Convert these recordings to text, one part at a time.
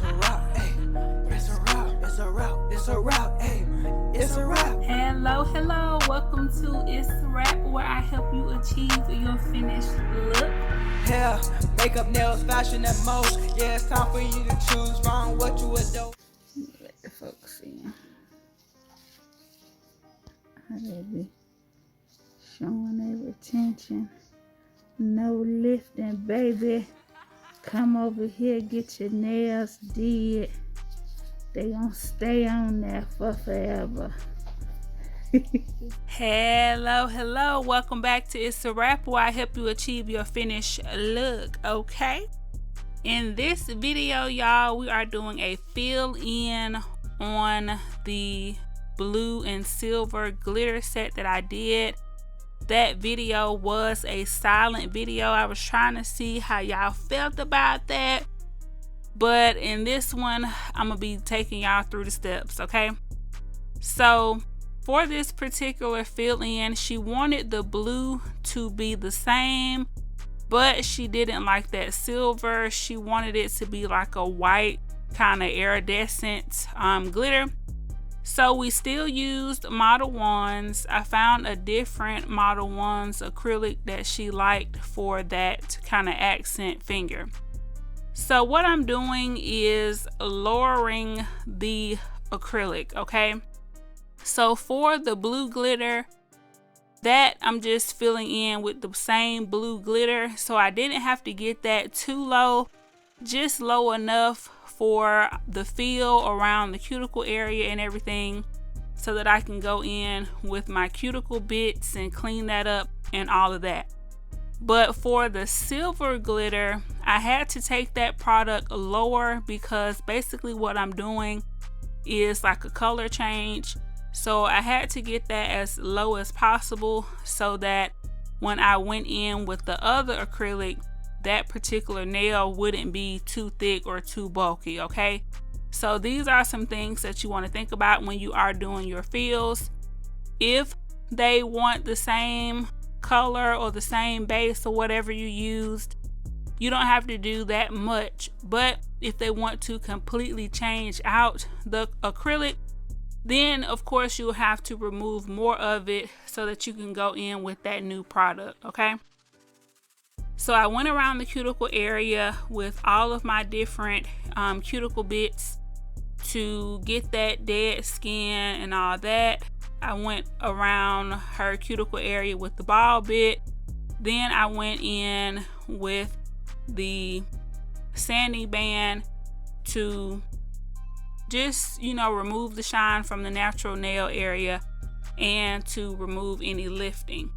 It's a wrap, ayy. It's a wrap, it's a wrap, it's a wrap, ayy. It's a wrap. Hello, welcome to Itz Sirap, where I help you achieve your finished look. Hair, makeup, nails, fashion, and most. Yeah, it's time for you to choose from what you would do. Let the folks in. How they be showing their retention. No lifting, baby. Come over here, get your nails did. They gonna stay on there for forever. Hello, welcome back to Itz Sirap, where I help you achieve your finished look. Okay, in this video, y'all, we are doing a fill in on the blue and silver glitter set that I did. That video was a silent video. I was trying to see how y'all felt about that, but in this one I'm gonna be taking y'all through the steps. Okay, so for this particular fill in, she wanted the blue to be the same, but she didn't like that silver. She wanted it to be like a white kind of iridescent glitter. So we still used Modelones. I found a different Modelones acrylic that she liked for that kind of accent finger. So what I'm doing is lowering the acrylic, okay? So for the blue glitter, that I'm just filling in with the same blue glitter. So I didn't have to get that too low, just low enough for the feel around the cuticle area and everything, so that I can go in with my cuticle bits and clean that up and all of that. But for the silver glitter, I had to take that product lower because basically what I'm doing is like a color change. So I had to get that as low as possible so that when I went in with the other acrylic, that particular nail wouldn't be too thick or too bulky. Okay, so these are some things that you want to think about when you are doing your fills. If they want the same color or the same base or whatever you used, you don't have to do that much. But if they want to completely change out the acrylic, then of course you'll have to remove more of it so that you can go in with that new product. Okay, so I went around the cuticle area with all of my different cuticle bits to get that dead skin and all that. I went around her cuticle area with the ball bit. Then I went in with the sanding band to just, remove the shine from the natural nail area and to remove any lifting.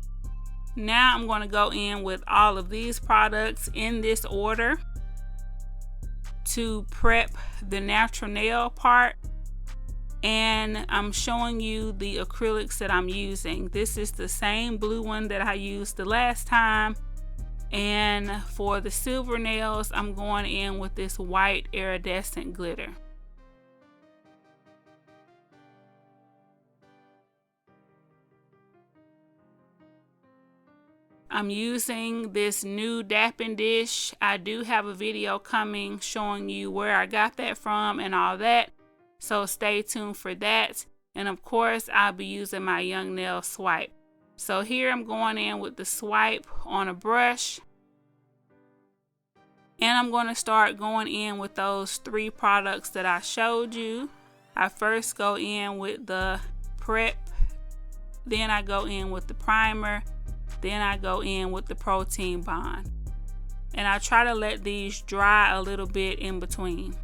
Now I'm going to go in with all of these products in this order to prep the natural nail part, and I'm showing you the acrylics that I'm using. This is the same blue one that I used the last time, and for the silver nails I'm going in with this white iridescent glitter. I'm using this new dapping dish. I do have a video coming showing you where I got that from and all that, so stay tuned for that. And of course I'll be using my young nail swipe. So here I'm going in with the swipe on a brush, and I'm going to start going in with those 3 products that I showed you. I first go in with the prep, then I go in with the primer, then I go in with the protein bond, and I try to let these dry a little bit in between.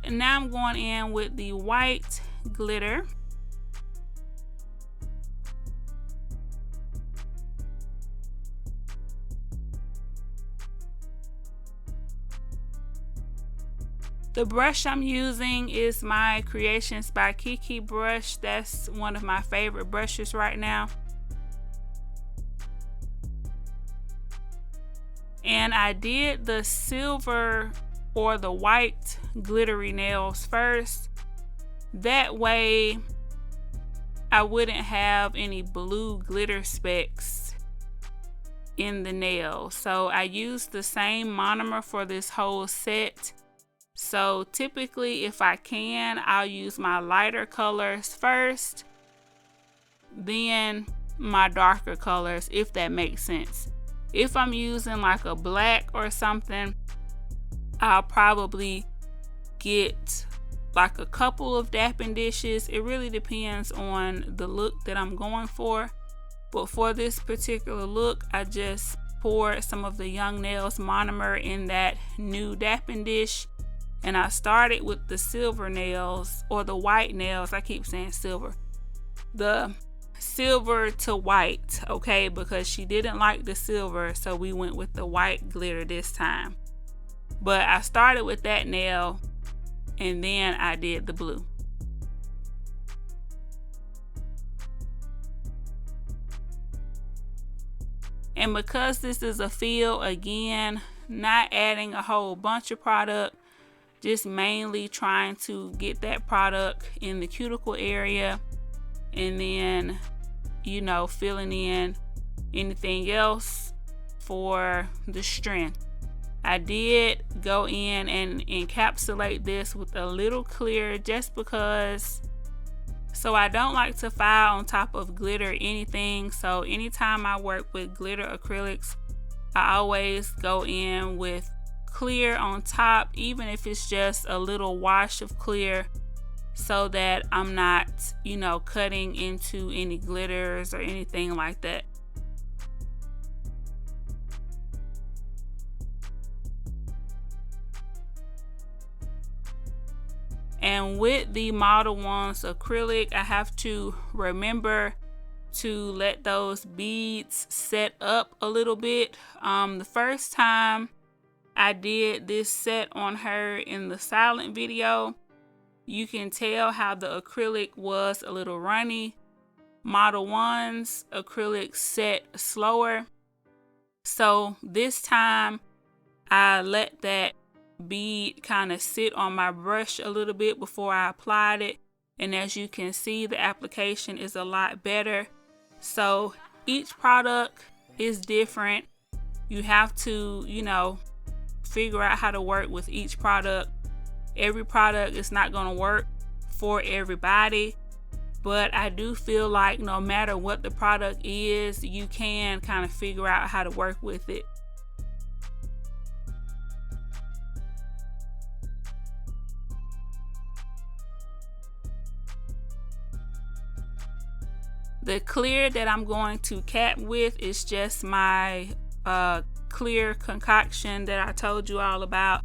And now I'm going in with the white glitter. The brush I'm using is my Creations by Kiki brush. That's one of my favorite brushes right now. And I did the silver or the white glittery nails first. That way I wouldn't have any blue glitter specks in the nail. So I used the same monomer for this whole set. So typically, if I can, I'll use my lighter colors first, then my darker colors, if that makes sense. If I'm using like a black or something, I'll probably get like a couple of dapping dishes. It really depends on the look that I'm going for. But for this particular look, I just poured some of the Young Nails monomer in that new dapping dish. And I started with the silver nails, or the white nails. I keep saying silver. The silver to white, okay? Because she didn't like the silver, so we went with the white glitter this time. But I started with that nail, and then I did the blue. And because this is a fill, again, not adding a whole bunch of product, just mainly trying to get that product in the cuticle area, and then, you know, filling in anything else for the strength. I did go in and encapsulate this with a little clear, just because, so I don't like to file on top of glitter or anything. So anytime I work with glitter acrylics, I always go in with clear on top, even if it's just a little wash of clear, so that I'm not, you know, cutting into any glitters or anything like that. And with the Modelones acrylic, I have to remember to let those beads set up a little bit. The first time I did this set on her in the silent video, you can tell how the acrylic was a little runny. Modelones acrylic set slower. So this time I let that bead kind of sit on my brush a little bit before I applied it. And as you can see, the application is a lot better. So each product is different. You have to, you know, figure out how to work with each product. Every product is not going to work for everybody, but I do feel like no matter what the product is, you can kind of figure out how to work with it. The clear that I'm going to cap with is just my clear concoction that I told you all about.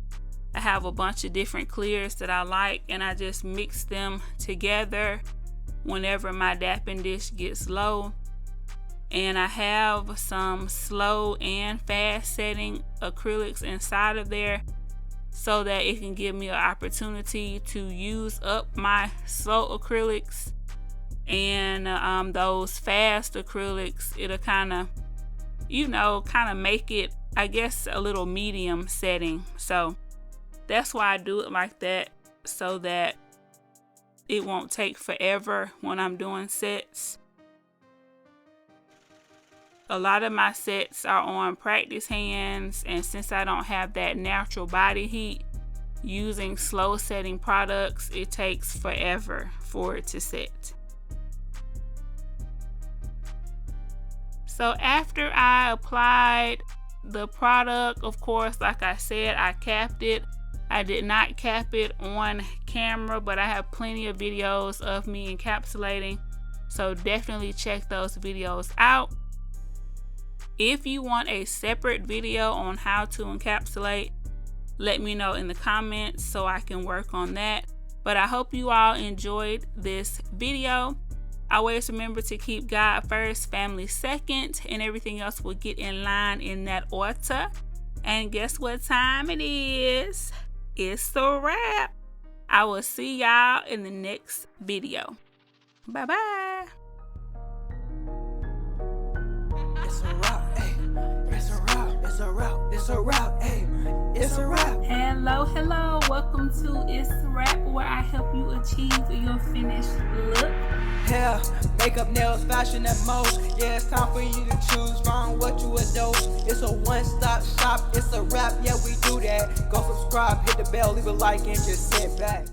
I have a bunch of different clears that I like, and I just mix them together whenever my dapping dish gets low. And I have some slow and fast setting acrylics inside of there, so that it can give me an opportunity to use up my slow acrylics. And those fast acrylics, it'll kind of, you know, make it, I guess, a little medium setting. So that's why I do it like that, so that it won't take forever when I'm doing sets. A lot of my sets are on practice hands, and since I don't have that natural body heat, using slow setting products, it takes forever for it to set. So after I applied the product, of course, like I said, I capped it. I did not cap it on camera, but I have plenty of videos of me encapsulating, so definitely check those videos out. If you want a separate video on how to encapsulate, let me know in the comments so I can work on that. But I hope you all enjoyed this video. Always remember to keep God first, family second, and everything else will get in line in that order. And guess what time it is? It's a wrap. I will see y'all in the next video. Bye bye. It's a wrap, hey. It's a wrap, it's a wrap, it's a wrap, hey. It's a wrap. Hello, hello. Welcome welcome to Itz Sirap, where I help you achieve your finished look. Hair, makeup, nails, fashion, and most. Yeah, it's time for you to choose from what you adore. It's a one-stop shop, it's a wrap, yeah, we do that. Go subscribe, hit the bell, leave a like, and just sit back.